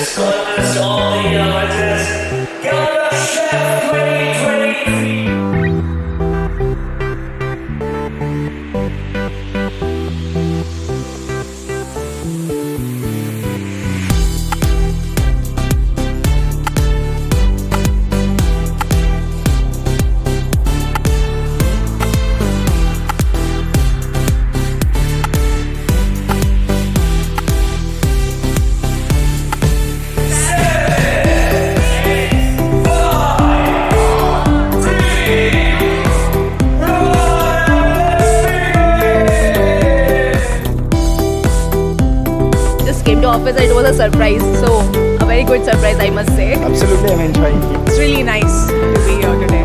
It's contest all the amateurs. CapitaChef 2023. Just came to office and it was a surprise. So a very good surprise, I must say. Absolutely, I'm enjoying it. It's really nice to be here today.